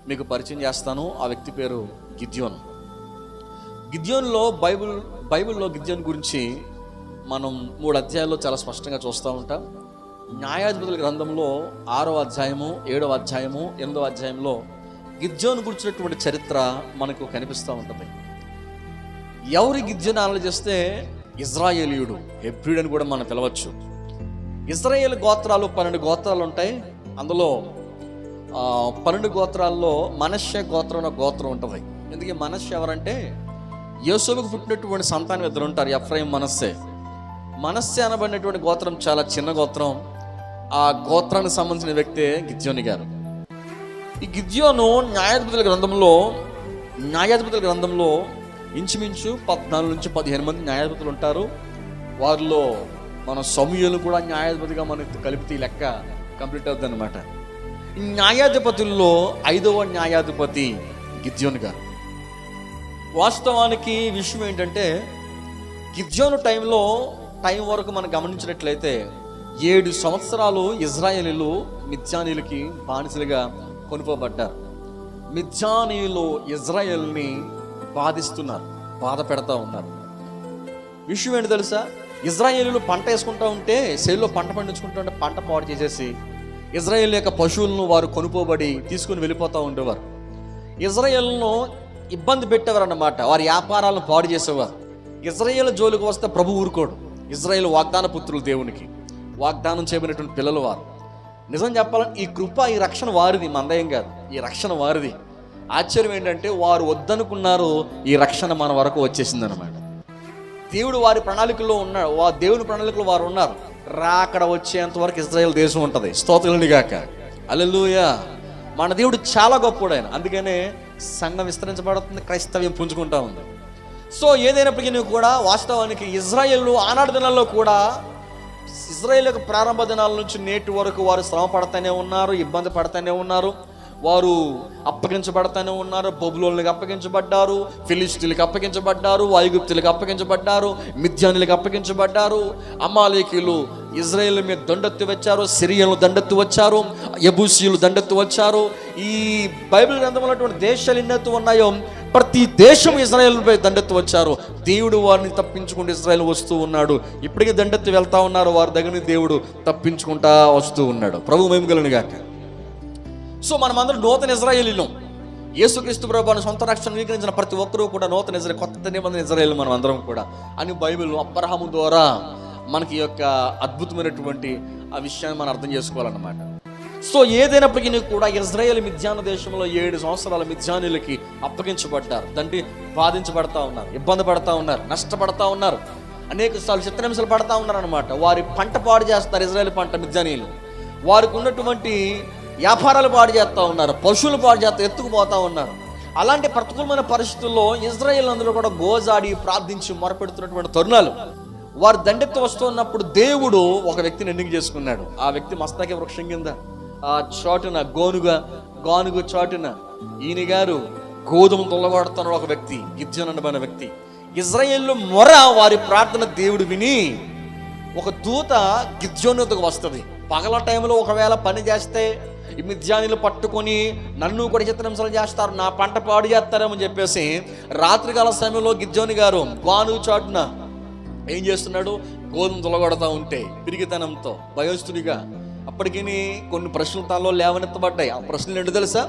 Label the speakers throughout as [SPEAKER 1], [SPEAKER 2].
[SPEAKER 1] మీకు పరిచయం చేస్తాను. ఆ వ్యక్తి పేరు గిద్యోను. గిద్యోన్లో బైబిల్లో గిద్యోన్ గురించి మనం 3 అధ్యాయాల్లో చాలా స్పష్టంగా చూస్తూ ఉంటాం. న్యాయాధిపతుల గ్రంథంలో 6వ అధ్యాయము, 7వ అధ్యాయము, 8వ అధ్యాయంలో గిద్యోను గురించినటువంటి చరిత్ర మనకు కనిపిస్తూ ఉంటుంది. ఎవరి గిద్యోను ఆలోచిస్తే ఇజ్రాయేలీయుడు, హెబ్రీయుడు అని కూడా మనం పిలవచ్చు. ఇజ్రాయేల్ గోత్రాలు 12 గోత్రాలు ఉంటాయి. అందులో 12 గోత్రాల్లో మనష్య గోత్రం అనే గోత్రం ఉంటుంది. ఎందుకంటే మనష్య ఎవరంటే యోసేపుకు పుట్టినటువంటి సంతానం 2 ఉంటారు, ఎఫ్రాయిం, మనస్సే. మనస్సే అనబడినటువంటి గోత్రం చాలా చిన్న గోత్రం. ఆ గోత్రానికి సంబంధించిన వ్యక్తే గిద్యోని గారు. ఈ గిద్యోను న్యాయాధిపతుల గ్రంథంలో ఇంచుమించు 14 నుంచి 15 మంది న్యాయాధిపతులు ఉంటారు. వారిలో మన సమూయేలు కూడా న్యాయాధిపతిగా మనకు కలిపితే లెక్క కంప్లీట్ అవుతుంది అనమాట. న్యాయాధిపతుల్లో 5వ న్యాయాధిపతి గిద్యోను గారు. వాస్తవానికి విషయం ఏంటంటే గిద్యోను టైం వరకు మనం గమనించినట్లయితే 7 సంవత్సరాలు ఇజ్రాయేలీలు మిద్యానీయులకి బానిసలుగా కొనుక్కోబడ్డారు. మిద్యానీయులు ఇజ్రాయేల్ని బాధ పెడతా ఉన్నారు. విషయం ఏంటి తెలుసా? ఇజ్రాయేలీలు పంట వేసుకుంటూ ఉంటే, శైలిలో పంట పండించుకుంటూ ఉంటే పంట పాడు చేసేసి ఇజ్రాయేల్ యొక్క పశువులను వారు కొనుక్కోబడి తీసుకుని వెళ్ళిపోతూ ఉండేవారు. ఇజ్రాయేల్ను ఇబ్బంది పెట్టేవారు అన్నమాట. వారి వ్యాపారాలను పాడు చేసేవారు. ఇజ్రాయేల్ జోలికి వస్తే ప్రభు ఊరుకోడు. ఇజ్రాయేల్ వాగ్దాన పుత్రులు, దేవునికి వాగ్దానం చేయబడినటువంటి పిల్లలు వారు. నిజం చెప్పాలని ఈ కృప, ఈ రక్షణ వారిది, మందయం కాదు. ఈ రక్షణ వారిది. ఆశ్చర్యం ఏంటంటే వారు వద్దనుకున్నారు, ఈ రక్షణ మన వరకు వచ్చేసిందనమాట. దేవుడు వారి ప్రణాళికల్లో ఉన్నాడు. దేవుని ప్రణాళికలో వారు ఉన్నారు. రాకడ వచ్చేంత వరకు ఇజ్రాయేల్ దేశం ఉంటుంది. స్తోత్రులని గాక, హల్లెలూయా. మన దేవుడు చాలా గొప్పడు ఆయన. అందుకనే సంఘం విస్తరించబడుతుంది, క్రైస్తవ్యం పుంజుకుంటా ఉంది. సో ఏదైనప్పటికీ కూడా వాస్తవానికి ఇజ్రాయేల్ ఆనాటి దినాల్లో కూడా, ఇజ్రాయేల్ యొక్క ప్రారంభ దినాల నుంచి నేటి వరకు వారు శ్రమ పడుతూనే ఉన్నారు, ఇబ్బంది పడుతూనే ఉన్నారు. వారు అప్పగించబడతానే ఉన్నారు. బబులోనులకు అప్పగించబడ్డారు, ఫిలిష్తీయులకు అప్పగించబడ్డారు, ఐగుప్తులకు అప్పగించబడ్డారు, మిద్యానీయులకు అప్పగించబడ్డారు. అమాలేకీయులు ఇజ్రాయేల్ మీద దండెత్తి వచ్చారు, సిరియన్లు దండెత్తి వచ్చారు, యెబూసీయులు దండెత్తి వచ్చారు. ఈ బైబిల్ గ్రంథంలో ఉన్నటువంటి దేశాలు ఎన్నెత్తు ఉన్నాయో ప్రతి దేశం ఇజ్రాయేల్పై దండెత్తి వచ్చారు. దేవుడు వారిని తప్పించుకుంటూ ఇజ్రాయేల్ వస్తూ ఉన్నాడు. ఇప్పటికీ దండెత్తి వెళ్తా ఉన్నారు. వారి దగ్గర దేవుడు తప్పించుకుంటా వస్తూ ఉన్నాడు. ప్రభు మహిమ కలుగును గాక. సో మనమందరం నూతన ఇజ్రాయేలీలు. యేసుక్రీస్తు ప్రభువును సొంత రక్షణ స్వీకరించిన ప్రతి ఒక్కరూ కూడా నూతన ఇజ్రాయేల్, కొత్త నిబంధన ఇజ్రాయేల్ మనం అందరం కూడా అని బైబిల్ అబ్రహాము ద్వారా మనకి యొక్క అద్భుతమైనటువంటి ఆ విషయాన్ని మనం అర్థం చేసుకోవాలన్నమాట. సో ఏదైనప్పటికీ కూడా ఇజ్రాయేల్ మిద్యాను దేశంలో 7 సంవత్సరాల మిద్యానీయులకి అప్పగించబడ్డారు. తండ్రి బాధించబడతా ఉన్నారు, ఇబ్బంది పడతా ఉన్నారు, నష్టపడతా ఉన్నారు, అనేక సార్లు చిత్రహింసలు పడతా ఉన్నారు అనమాట. వారి పంట పాడు చేస్తారు. ఇజ్రాయేల్ పంట మిద్యానీయులు వారికి ఉన్నటువంటి వ్యాపారాలు పాడు చేస్తూ ఉన్నారు, పశువులు పాడు చేస్తూ ఎత్తుకుపోతూ ఉన్నారు. అలాంటి ప్రతికూలమైన పరిస్థితుల్లో ఇజ్రాయేల్ అందరూ కూడా గోజాడి ప్రార్థించి మొరపెడుతున్నటువంటి తరుణాలు. వారు దండెత్తి వస్తున్నప్పుడు దేవుడు ఒక వ్యక్తిని ఎన్నిక చేసుకున్నాడు. ఆ వ్యక్తి మస్తాకి వృక్షం కింద ఆ చోటున గానుగ చోటున ఈయన గారు గోధుమ తొలగొడుతున్న ఒక వ్యక్తి, గిద్యోను అనబడిన వ్యక్తి. ఇజ్రాయేల్ మొర, వారి ప్రార్థన దేవుడు విని ఒక దూత గిద్యోను వద్దకు వస్తుంది. పగల టైంలో ఒకవేళ పని చేస్తే ఈ మిద్యానీయులు పట్టుకొని నన్ను కూడా చిత్రహింసలు చేస్తారు, నా పంట పాడు చేస్తారేమని చెప్పేసి రాత్రికాల సమయంలో గిద్యోను గారు గానుగ చాటున ఏం చేస్తున్నాడు? గోధుమ తొలగొడతా ఉంటే పిరిగితనంతో భయస్తుడిగా అప్పటికి కొన్ని ప్రశ్నలు తనలో లేవనెత్తబడ్డాయి. ఆ ప్రశ్నలు ఏంటో తెలుసా?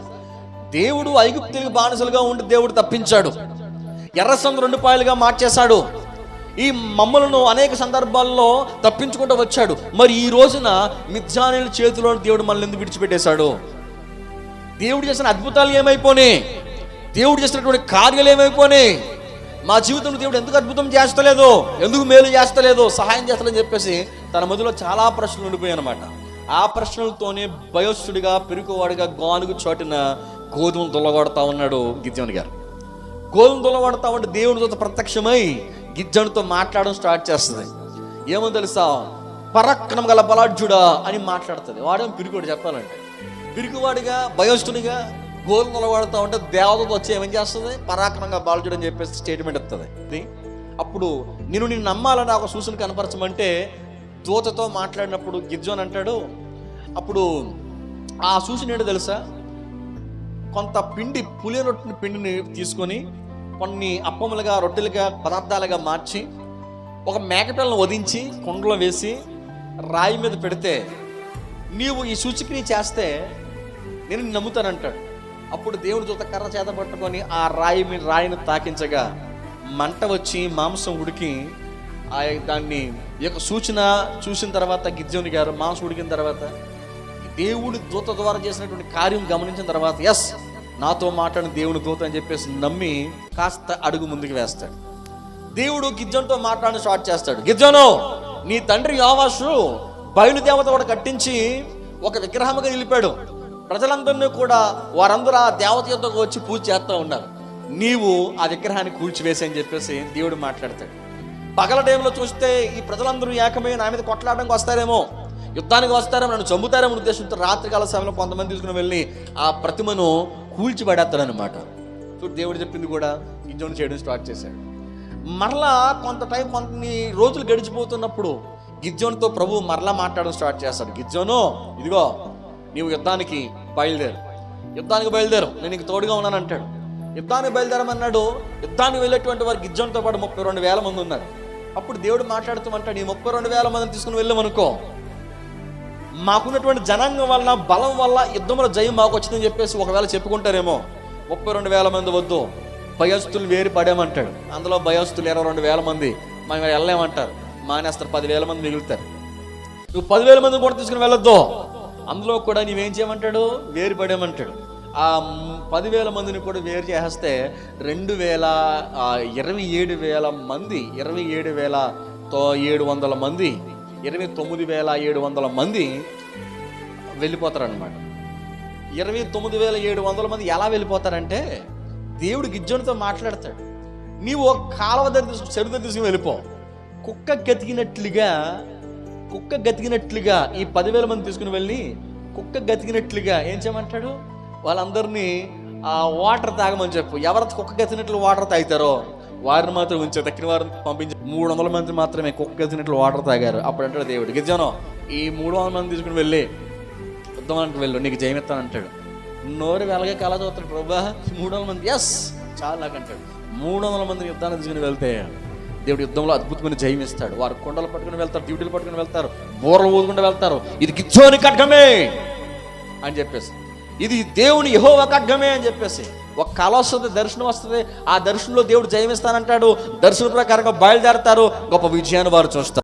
[SPEAKER 1] దేవుడు ఐగుప్తులకు బానిసలుగా ఉండి దేవుడు తప్పించాడు, ఎర్ర సముద్రం 2 పాయలుగా మార్చేశాడు, ఈ మమ్మలను అనేక సందర్భాల్లో తప్పించుకుంటూ వచ్చాడు. మరి ఈ రోజున మిద్యానీయుల చేతిలో దేవుడు మనల్ని ఎందుకు విడిచిపెట్టేశాడు? దేవుడు చేసిన అద్భుతాలు ఏమైపోయినాయి? దేవుడు చేసినటువంటి కార్యాలు ఏమైపోయినాయి? మా జీవితంలో దేవుడు ఎందుకు అద్భుతం చేస్తలేదు, ఎందుకు మేలు చేస్తలేదు, సహాయం చేస్తలేదని చెప్పేసి తన మధ్యలో చాలా ప్రశ్నలు ఉండిపోయాయి అనమాట. ఆ ప్రశ్నలతోనే భయస్తుడిగా, పెరుగువాడిగా గానుగ చోటున గోధుమ తొలగొడతా ఉన్నాడు గిద్యోను గారు. గోధుమ తొలగొడతా ఉంటే దేవుని దూత ప్రత్యక్షమై గిద్యోనుతో మాట్లాడడం స్టార్ట్ చేస్తుంది. ఏమో తెలుసా? పరాక్రమం గల బలాఢ్యుడా అని మాట్లాడుతుంది. వాడేమో పిరికోడు, చెప్పాలంటే పిరికివాడిగా, భయస్తునిగా గోధుమ తొలగొడతా ఉంటే దేవతతో వచ్చి ఏమేం చేస్తుంది? పరాక్రమంగా బలాఢ్యుడు అని చెప్పేసి స్టేట్మెంట్ ఇస్తుంది. అప్పుడు నిన్ను నమ్మాలని ఒక సూచన కనపరచమంటే దూతతో మాట్లాడినప్పుడు గిద్యోను అంటాడు, అప్పుడు ఆ సూచన ఏంటో తెలుసా? కొంత పిండి పులిన రొట్టె పిండిని తీసుకొని కొన్ని అప్పములుగా రొట్టెలుగా పదార్థాలుగా మార్చి ఒక మేకపిల్లను వధించి కుండలో వేసి రాయి మీద పెడితే నీవు ఈ సూచక్రియ చేస్తే నేను నమ్ముతానంటాడు. అప్పుడు దేవుడి దూత కర్ర చేత పట్టుకొని ఆ రాయిని తాకించగా మంట వచ్చి మాంసం ఉడికి దాన్ని ఈ యొక్క సూచన చూసిన తర్వాత గిద్యోని గారు మాంసం ఉడికిన తర్వాత దేవుడి దూత ద్వారా చేసినటువంటి కార్యం గమనించిన తర్వాత ఎస్ నాతో మాట్లాడిన దేవుని దూత అని చెప్పేసి నమ్మి కాస్త అడుగు ముందుకు వేస్తాడు. దేవుడు గిద్యోనుతో మాట్లాడడం స్టార్ట్ చేస్తాడు. గిద్యోను, నీ తండ్రి యోవాషు బయలుదేవత కూడా కట్టించి ఒక విగ్రహముగా నిలిపాడు. ప్రజలందరినీ కూడా వారందరూ ఆ దేవత యొద్దకు వచ్చి పూజ చేస్తూ ఉన్నారు. నీవు ఆ విగ్రహాన్ని కూల్చివేసి అని చెప్పేసి దేవుడు మాట్లాడతాడు. పగల టైంలో చూస్తే ఈ ప్రజలందరూ ఏకమై నా మీద కొట్లాడడానికి వస్తారేమో, యుద్ధానికి వస్తారేమో, నన్ను చంపుతారేమో ఉద్దేశంతో రాత్రికాల సమయంలో కొంతమంది తీసుకుని వెళ్ళి ఆ ప్రతిమను కూల్చిపడేస్తాడు అనమాట. సో దేవుడు చెప్పింది కూడా గిద్యోను చేయడం స్టార్ట్ చేశాడు. మరలా కొన్ని రోజులు గడిచిపోతున్నప్పుడు గిద్యోనుతో ప్రభు మరలా మాట్లాడడం స్టార్ట్ చేస్తాడు. గిద్యోను, ఇదిగో నీవు యుద్ధానికి బయలుదేరు, నేను నీకు తోడుగా ఉన్నాను అంటాడు. యుద్ధానికి బయలుదేరమన్నాడు. యుద్ధానికి వెళ్ళేటువంటి వారు గిద్యోనుతో పాటు 32,000 మంది ఉన్నారు. అప్పుడు దేవుడు మాట్లాడుతూ అంటాడు, ఈ 32,000 మందిని తీసుకుని వెళ్ళామనుకో, మాకున్నటువంటి జనాంగం వల్ల బలం వల్ల యుద్ధంలో జయం మాకు వచ్చిందని చెప్పేసి ఒకవేళ చెప్పుకుంటారేమో. 32,000 మంది వద్దు, భయస్తులు వేరు పడేమంటాడు. అందులో భయస్తులు 22,000 మంది మనం వెళ్ళలేమంటారు, మానేస్తారు. 10,000 మంది మిగులుతారు. నువ్వు 10,000 మంది కూడా తీసుకుని వెళ్ళొద్దు, అందులో కూడా నీవేం చేయమంటాడు, వేరు పడేమంటాడు. ఆ 10,000 మందిని కూడా వేరు చేస్తే 27,000 మంది 27,700 మంది 29,700 మంది వెళ్ళిపోతారనమాట. 29,700 మంది ఎలా వెళ్ళిపోతారంటే దేవుడు గిద్యోనుతో మాట్లాడతాడు. నీవు ఒక కాలువ దగ్గర చెరువు దగ్గర తీసుకుని వెళ్ళిపో, కుక్క గతికినట్లుగా ఈ 10,000 మంది తీసుకుని వెళ్ళి కుక్క గతికినట్లుగా ఏం చేయమంటాడు, వాళ్ళందరినీ ఆ వాటర్ తాగమని చెప్పు. ఎవరైతే కుక్క గతినట్లు వాటర్ తాగుతారో వారిని మాత్రం ఉంచారు, తక్కిన వారిని పంపించి 300 మంది మాత్రమే కుక్క గతినట్లు వాటర్ తాగారు. అప్పుడు అంటాడు దేవుడు, గిద్యోను ఈ 300 మంది తీసుకుని వెళ్ళి యుద్ధానికి వెళ్ళు, నీకు జయమిస్తాను అంటాడు. నోరు వెలగే కళ చదువుతాడు. ప్రభా 300 మంది, ఎస్ చాలా నాకు అంటాడు. 300 మందిని యుద్ధానికి తీసుకుని వెళ్తే దేవుడు యుద్ధంలో అద్భుతమైన జయం ఇస్తాడు. వారు కొండలు పట్టుకుని వెళ్తారు, డ్యూటీలు పట్టుకుని వెళ్తారు, బోర్లు ఊదుకుంటూ వెళ్తారు. ఇది గిద్యోని ఖడ్గమే అని చెప్పేసి, ఇది దేవుని యెహోవా ఖడ్గమే అని చెప్పేసి ఒక కళ వస్తుంది, దర్శనం వస్తుంది. ఆ దర్శనంలో దేవుడు జయమిస్తానంటాడు. దర్శన ప్రకారంగా బయలుదేరతారు, గొప్ప విజయాన్ని వారు చూస్తారు.